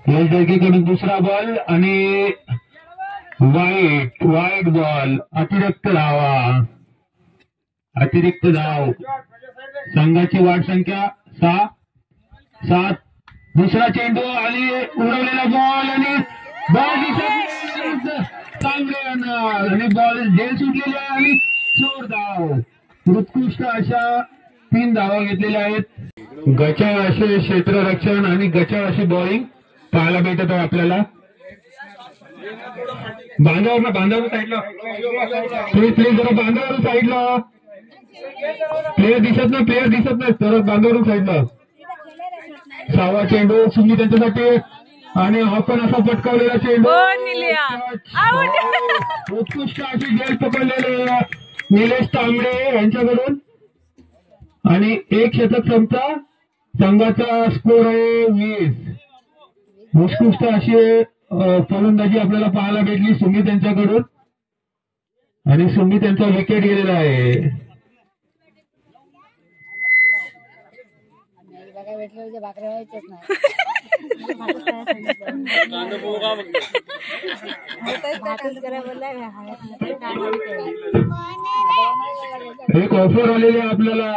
कडून दुसरा बॉल आणि वाईट बॉल, अतिरिक्त धाव. संघाची वाढ संख्या 7. दुसरा चेंडू आणि उडवलेला बॉल आणि बॉल आणि बॉल झेल सुटलेली आहे आणि चोर धाव. उत्कृष्ट अशा 3 धावा घेतलेल्या आहेत. गचाळ असे क्षेत्ररक्षण आणि गचाळ अशी बॉलिंग पाहायला भेटत आहे आपल्याला. बांधावर साईडला प्लीज जरा बांधावरून साईडला. प्लेयर दिसत नाही तर बांधावरून साईडला. 6वा चेंडू सुनी त्यांच्यासाठी आणि आपण असा पटकावलेला चेंडू. उत्कृष्ट अशी जेल पकडलेले निलेश तांबडे यांच्याकडून आणि 1 शतक संपता. संघाचा स्कोर आहे 20. उत्कृष्ट अशी फलंदाजी आपल्याला पाहायला भेटली सुमित यांच्याकडून आणि सुमित यांचा विकेट गेलेला आहे. एक ऑफर आलेली आपल्याला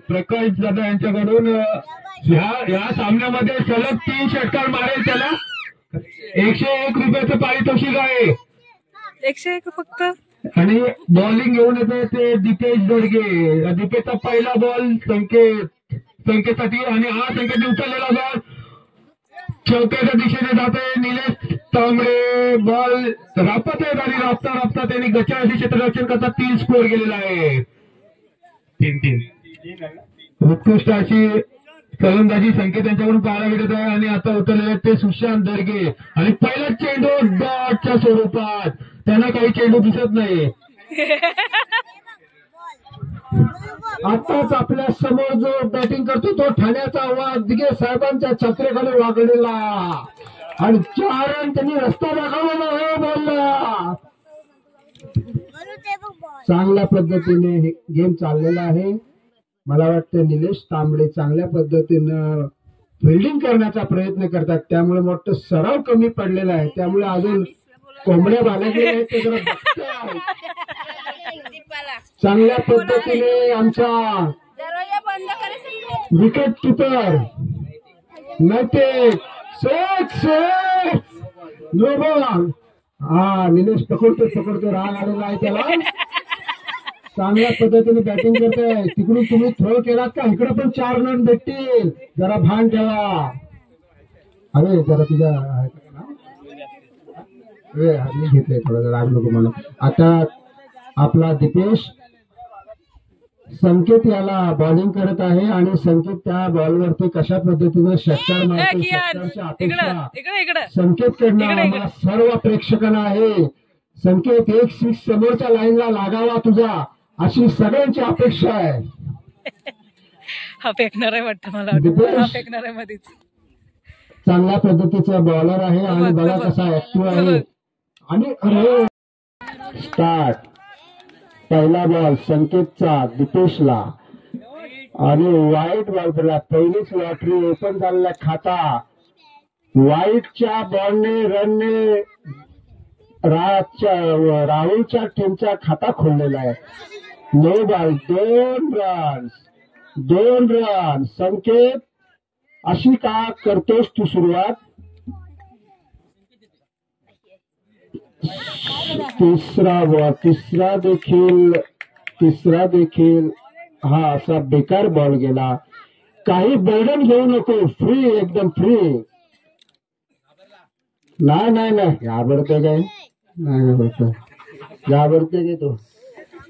प्रकाश दादा यांच्याकडून. या सामन्यामध्ये सलग 3 षटकार मारेल त्याला 101 रुपयाचं पारितोषिक आहे. 101 फक्त. आणि बॉलिंग घेऊन येते ते दीपेश दोडगे. दीपेशचा पहिला बॉल संकेतसाठी आणि हा संकेत उचललेला बॉल चौक्याच्या दिशेने जाते. निलेश तांबडे बॉल रापत आहेत आणि राबता त्यांनी गचाळाशी क्षेत्ररक्षण करता 3 स्कोर गेलेला आहे. 3. उत्कृष्ट अशी फलंदाजी संकेत यांच्याकडून पाहायला भेटत आहे आणि आता उतरलेले ते सुशांत दर्गे आणि पहिला चेंडू डॉटच्या स्वरूपात. त्यांना काही चेंडू दिसत नाही. आताच आपल्या समोर जो बॅटिंग करतो तो ठाण्याचा वाघदिगे साहेबांच्या छत्रेखाली वागलेला आणि 4 रन त्यांनी रस्ता दाखवला हे बोलला. चांगल्या पद्धतीने हे गेम चाललेला आहे. मला वाटतं निलेश तांबडे चांगल्या पद्धतीनं फिल्डिंग करण्याचा प्रयत्न करतात त्यामुळे मोठं सराव कमी पडलेला आहे. त्यामुळे अजून कोंबड्या बाळगलेल्या आहेत ते जरा बघताय. चांगल्या पद्धतीने आमचा विकेट किपर नटे नो बॉल. निलेश पकडतो राग आलेला आहे त्याला. चांगल्या पद्धतीने बॅटिंग करताय. तिकडून तुम्ही थ्रो केलात का इकडे पण 4 रन भेटतील. जरा भान ठेवा. अरे जरा तुझ्या मी घेतलंय थोडं राग नको म्हणून. आता आपला दीपेश संकेत याला बॉलिंग करत आहे आणि संकेत त्या बॉलवरती कशा पद्धतीने षटकार मारतो षटकारच्या अपेक्षा संकेतकडनं आम्हाला सर्व प्रेक्षकांना आहे. संकेत 1 6 समोरच्या लाईनला लागावा तुझा अशी सगळ्यांची अपेक्षा आहे. हा फेकणार आहे वाटतं मला. हा फेकणार आहे मध्येच. चांगल्या पद्धतीचा बॉलर आहे आणि बघा कसा ऍक्टिव्ह आहे. आणि अरे स्टार्ट. पहिला बॉल संकेतचा दीपेशला आणि वाईट बॉल. पहिलीच लॉटरी ओपन झालेला खाता. वाईटच्या बॉलने रनने राहुलच्या टीमचा खाता खोललेला आहे. 9 बॉल 2 रन. संकेत अशी का करतोस तू सुरुवात. तिसरा बॉल तिसरा देखील हा असा बेकार बॉल गेला. काही बर्डन घेऊ नको. फ्री एकदम फ्री. नाही घाबरते काय. नाही घाबरते काय तो.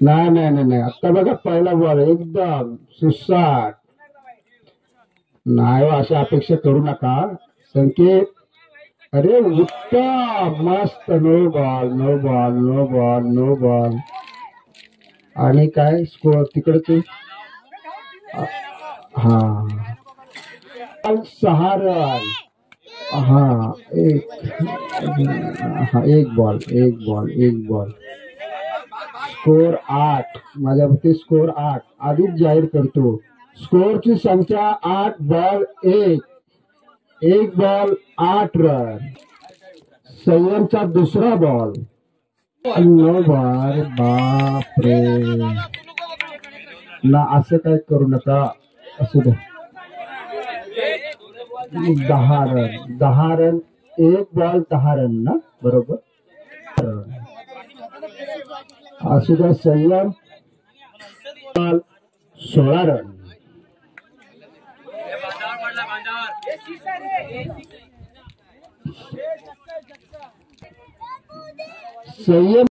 नाही आता बघा पहिला बॉल एकदम सुसाट. नाही अशा अपेक्षा करू नका संकेत. अरे उत्तम मस्त. No ball. आणि काय स्कोर तिकडचे 6 रन. एक बॉल. स्कोर 8. माझ्या मते स्कोर 8 आधीच जाहीर करतो. स्कोरची संख्या 8 बॉल 1. एक बॉल 8 रन. संयमचा दुसरा बॉल 9 बार. बापरे ना, असं काय करू नका. असू द्या. 10 रन. 10 रन. एक बॉल 10 रन ना, बरोबर. असू द्या. संयम 16 रन. संयम